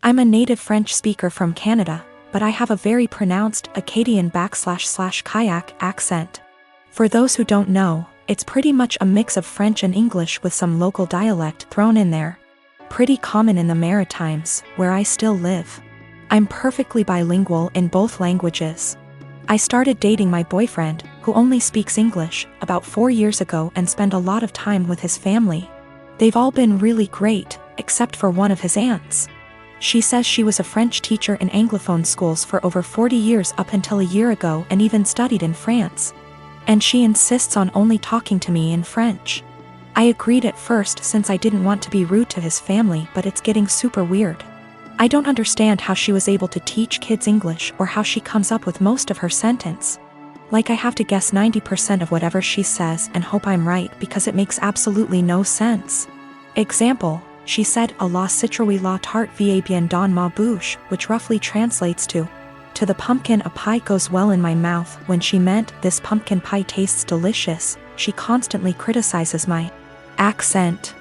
I'm a native French speaker from Canada, but I have a very pronounced Acadian/kayak accent. For those who don't know, it's pretty much a mix of French and English with some local dialect thrown in there. Pretty common in the Maritimes, where I still live. I'm perfectly bilingual in both languages. I started dating my boyfriend, who only speaks English, about 4 years ago and spent a lot of time with his family. They've all been really great, except for one of his aunts. She says she was a French teacher in Anglophone schools for over 40 years up until a year ago and even studied in France. And she insists on only talking to me in French. I agreed at first since I didn't want to be rude to his family, but it's getting super weird. I don't understand how she was able to teach kids English or how she comes up with most of her sentence. Like I have to guess 90% of whatever she says and hope I'm right because it makes absolutely no sense. Example, she said a la citrouille la tarte va bien dans ma bouche, which roughly translates to the pumpkin a pie goes well in my mouth. When she meant this pumpkin pie tastes delicious, she constantly criticizes my accent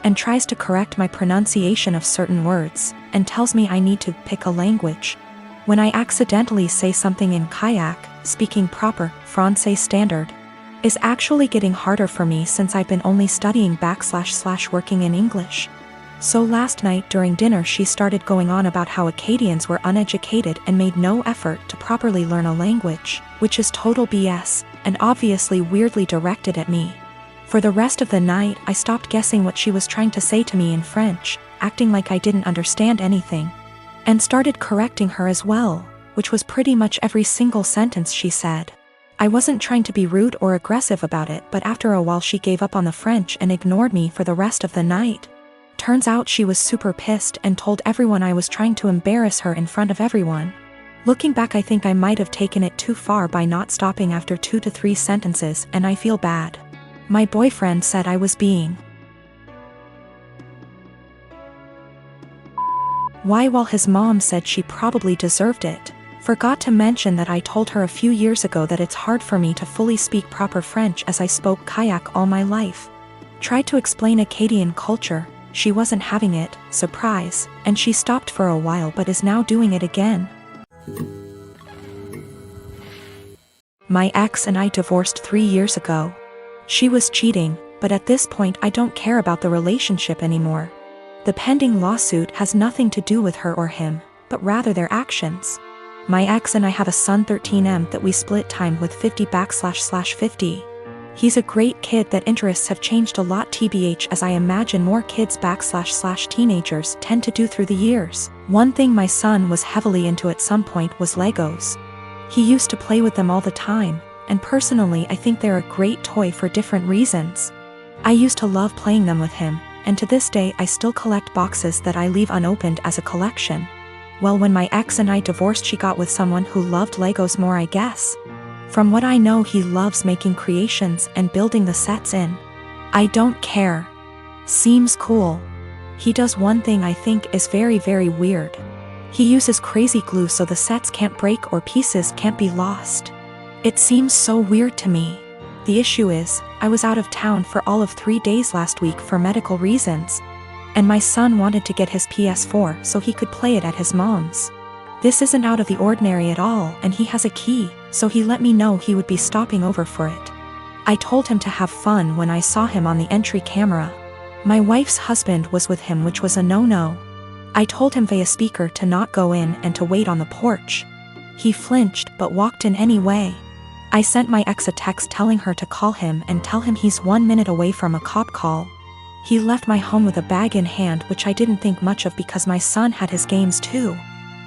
and tries to correct my pronunciation of certain words, and tells me I need to pick a language. When I accidentally say something in kayak, speaking proper Francais standard is actually getting harder for me since I've been only studying / working in English. So last night during dinner she started going on about how Acadians were uneducated and made no effort to properly learn a language, which is total BS, and obviously weirdly directed at me. For the rest of the night I stopped guessing what she was trying to say to me in French, acting like I didn't understand anything, and started correcting her as well, which was pretty much every single sentence she said. I wasn't trying to be rude or aggressive about it, but after a while she gave up on the French and ignored me for the rest of the night. Turns out she was super pissed and told everyone I was trying to embarrass her in front of everyone. Looking back, I think I might have taken it too far by not stopping after 2 to 3 sentences, and I feel bad. My boyfriend said I was being why, while his mom said she probably deserved it. Forgot to mention that I told her a few years ago that it's hard for me to fully speak proper French as I spoke kayak all my life. Tried to explain Acadian culture. She wasn't having it, surprise, and she stopped for a while but is now doing it again. My ex and I divorced 3 years ago. She was cheating, but at this point I don't care about the relationship anymore. The pending lawsuit has nothing to do with her or him, but rather their actions. My ex and I have a son 13M that we split time with 50//50. He's a great kid that interests have changed a lot tbh, as I imagine more kids / teenagers tend to do through the years. One thing my son was heavily into at some point was Legos. He used to play with them all the time, and personally I think they're a great toy for different reasons. I used to love playing them with him, and to this day I still collect boxes that I leave unopened as a collection. Well, when my ex and I divorced, she got with someone who loved Legos more, I guess. From what I know, he loves making creations and building the sets in. I don't care. Seems cool. He does one thing I think is very, very weird. He uses crazy glue so the sets can't break or pieces can't be lost. It seems so weird to me. The issue is, I was out of town for all of 3 days last week for medical reasons, and my son wanted to get his PS4 so he could play it at his mom's. This isn't out of the ordinary at all, and he has a key, so he let me know he would be stopping over for it. I told him to have fun when I saw him on the entry camera. My wife's husband was with him, which was a no-no. I told him via speaker to not go in and to wait on the porch. He flinched but walked in anyway. I sent my ex a text telling her to call him and tell him he's 1 minute away from a cop call. He left my home with a bag in hand, which I didn't think much of because my son had his games too.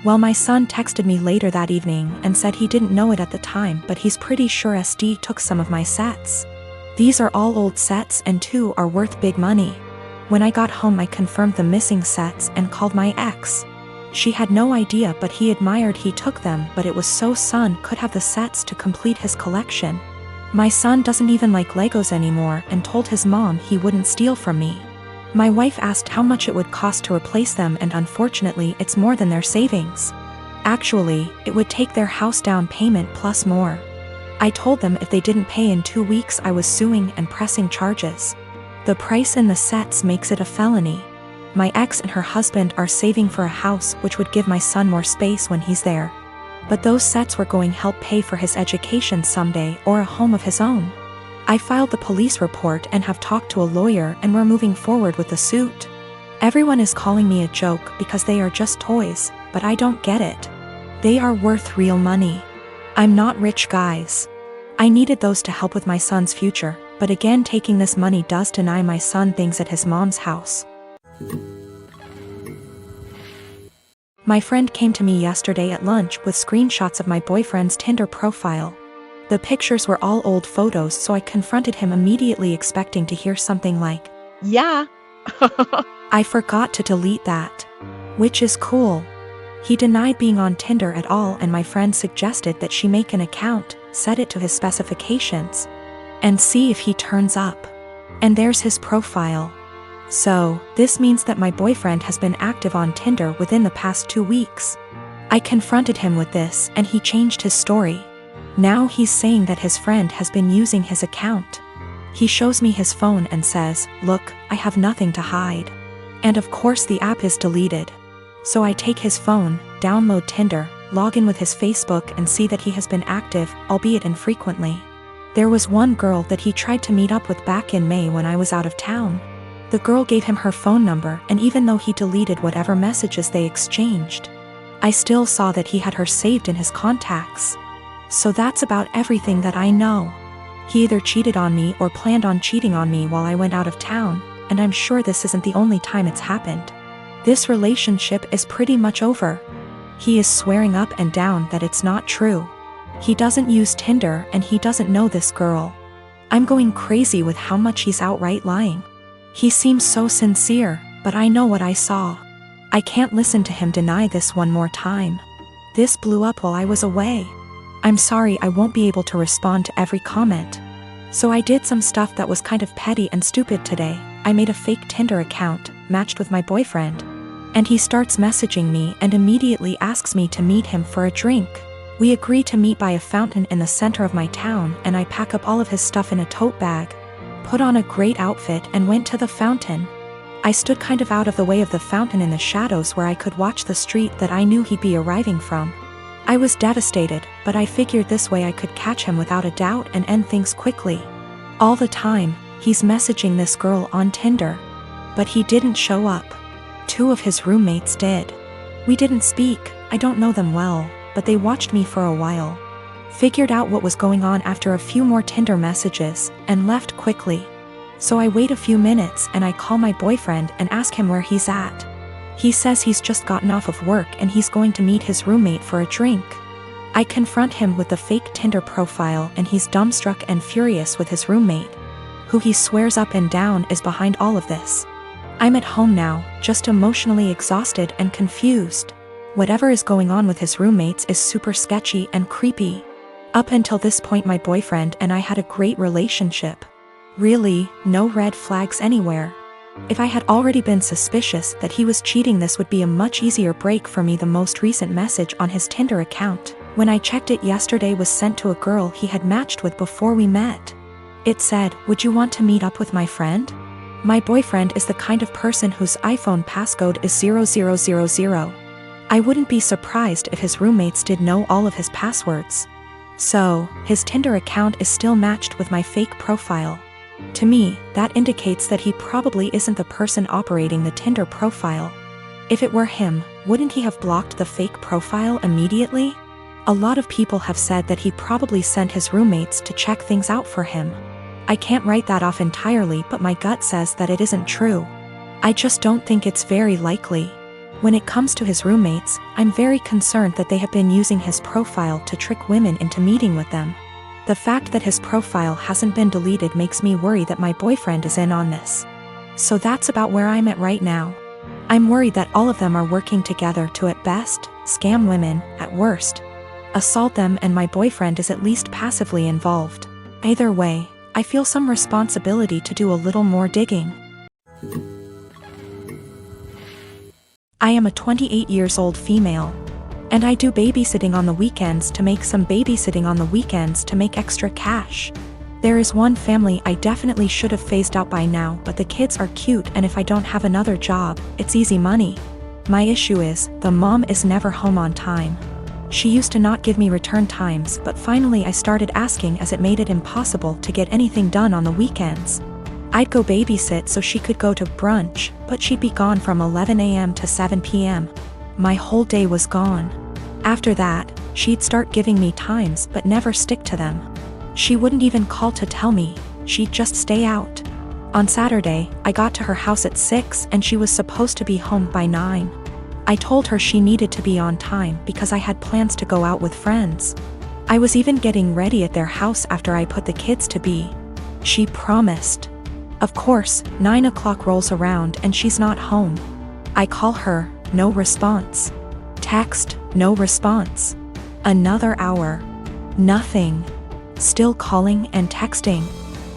Well, my son texted me later that evening and said he didn't know it at the time, but he's pretty sure SD took some of my sets. These are all old sets and 2 are worth big money. When I got home I confirmed the missing sets and called my ex. She had no idea, but he admired he took them, but it was so son could have the sets to complete his collection. My son doesn't even like Legos anymore and told his mom he wouldn't steal from me. My wife asked how much it would cost to replace them, and unfortunately it's more than their savings. Actually, it would take their house down payment plus more. I told them if they didn't pay in 2 weeks I was suing and pressing charges. The price in the sets makes it a felony. My ex and her husband are saving for a house which would give my son more space when he's there. But those sets were going to help pay for his education someday or a home of his own. I filed the police report and have talked to a lawyer, and we're moving forward with the suit. Everyone is calling me a joke because they are just toys, but I don't get it. They are worth real money. I'm not rich, guys. I needed those to help with my son's future, but again, taking this money does deny my son things at his mom's house. My friend came to me yesterday at lunch with screenshots of my boyfriend's Tinder profile. The pictures were all old photos, so I confronted him immediately, expecting to hear something like, "Yeah." I forgot to delete that. Which is cool. He denied being on Tinder at all, and my friend suggested that she make an account, set it to his specifications, and see if he turns up. And there's his profile. So, this means that my boyfriend has been active on Tinder within the past 2 weeks. I confronted him with this, and he changed his story. Now he's saying that his friend has been using his account. He shows me his phone and says, "Look, I have nothing to hide." And of course the app is deleted. So I take his phone, download Tinder, log in with his Facebook, and see that he has been active, albeit infrequently. There was one girl that he tried to meet up with back in May when I was out of town. The girl gave him her phone number, and even though he deleted whatever messages they exchanged, I still saw that he had her saved in his contacts. So that's about everything that I know. He either cheated on me or planned on cheating on me while I went out of town, and I'm sure this isn't the only time it's happened. This relationship is pretty much over. He is swearing up and down that it's not true. He doesn't use Tinder and he doesn't know this girl. I'm going crazy with how much he's outright lying. He seems so sincere, but I know what I saw. I can't listen to him deny this one more time. This blew up while I was away. I'm sorry, I won't be able to respond to every comment. So I did some stuff that was kind of petty and stupid today. I made a fake Tinder account, matched with my boyfriend. And he starts messaging me and immediately asks me to meet him for a drink. We agree to meet by a fountain in the center of my town, and I pack up all of his stuff in a tote bag, put on a great outfit, and went to the fountain. I stood kind of out of the way of the fountain in the shadows where I could watch the street that I knew he'd be arriving from. I was devastated, but I figured this way I could catch him without a doubt and end things quickly. All the time, he's messaging this girl on Tinder. But he didn't show up. 2 of his roommates did. We didn't speak, I don't know them well, but they watched me for a while. Figured out what was going on after a few more Tinder messages, and left quickly. So I wait a few minutes and I call my boyfriend and ask him where he's at. He says he's just gotten off of work and he's going to meet his roommate for a drink. I confront him with the fake Tinder profile, and he's dumbstruck and furious with his roommate, who he swears up and down is behind all of this. I'm at home now, just emotionally exhausted and confused. Whatever is going on with his roommates is super sketchy and creepy. Up until this point, my boyfriend and I had a great relationship. Really, no red flags anywhere. If I had already been suspicious that he was cheating, this would be a much easier break for me. The most recent message on his Tinder account, when I checked it yesterday, was sent to a girl he had matched with before we met. It said, "Would you want to meet up with my friend?" My boyfriend is the kind of person whose iPhone passcode is 0000. I wouldn't be surprised if his roommates did know all of his passwords. So, his Tinder account is still matched with my fake profile. To me, that indicates that he probably isn't the person operating the Tinder profile. If it were him, wouldn't he have blocked the fake profile immediately? A lot of people have said that he probably sent his roommates to check things out for him. I can't write that off entirely, but my gut says that it isn't true. I just don't think it's very likely. When it comes to his roommates, I'm very concerned that they have been using his profile to trick women into meeting with them. The fact that his profile hasn't been deleted makes me worry that my boyfriend is in on this. So that's about where I'm at right now. I'm worried that all of them are working together to, at best, scam women, at worst, assault them, and my boyfriend is at least passively involved. Either way, I feel some responsibility to do a little more digging. I am a 28 years old female. And I do babysitting on the weekends to make extra cash. There is one family I definitely should have phased out by now, but the kids are cute, and if I don't have another job, it's easy money. My issue is, the mom is never home on time. She used to not give me return times, but finally I started asking as it made it impossible to get anything done on the weekends. I'd go babysit so she could go to brunch, but she'd be gone from 11 a.m. to 7 p.m. My whole day was gone. After that, she'd start giving me times but never stick to them. She wouldn't even call to tell me, she'd just stay out. On Saturday, I got to her house at 6 and she was supposed to be home by 9. I told her she needed to be on time because I had plans to go out with friends. I was even getting ready at their house after I put the kids to bed. She promised. Of course, 9 o'clock rolls around and she's not home. I call her, no response. Text, no response. Another hour. Nothing. Still calling and texting.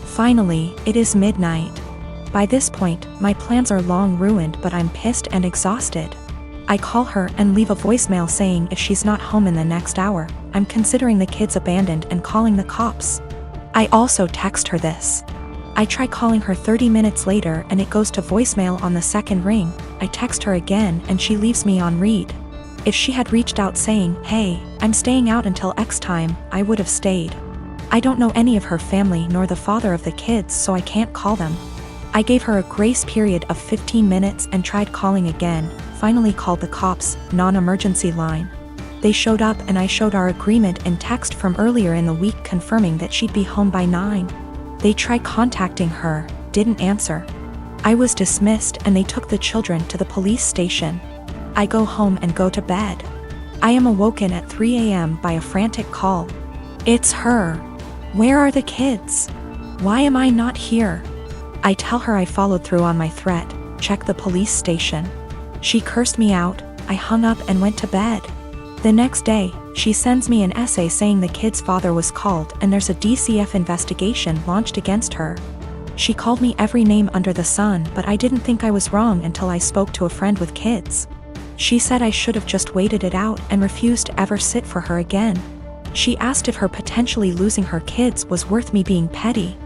Finally, it is midnight. By this point, my plans are long ruined, but I'm pissed and exhausted. I call her and leave a voicemail saying if she's not home in the next hour, I'm considering the kids abandoned and calling the cops. I also text her this. I try calling her 30 minutes later and it goes to voicemail on the second ring. I text her again and she leaves me on read. If she had reached out saying, hey, I'm staying out until X time, I would have stayed. I don't know any of her family nor the father of the kids, so I can't call them. I gave her a grace period of 15 minutes and tried calling again, finally called the cops, non-emergency line. They showed up and I showed our agreement in text from earlier in the week confirming that she'd be home by 9. They tried contacting her, didn't answer. I was dismissed and they took the children to the police station. I go home and go to bed. I am awoken at 3 a.m. by a frantic call. It's her. Where are the kids? Why am I not here? I tell her I followed through on my threat, check the police station. She cursed me out, I hung up and went to bed. The next day, she sends me an essay saying the kid's father was called and there's a DCF investigation launched against her. She called me every name under the sun, but I didn't think I was wrong until I spoke to a friend with kids. She said I should have just waited it out and refused to ever sit for her again. She asked if her potentially losing her kids was worth me being petty.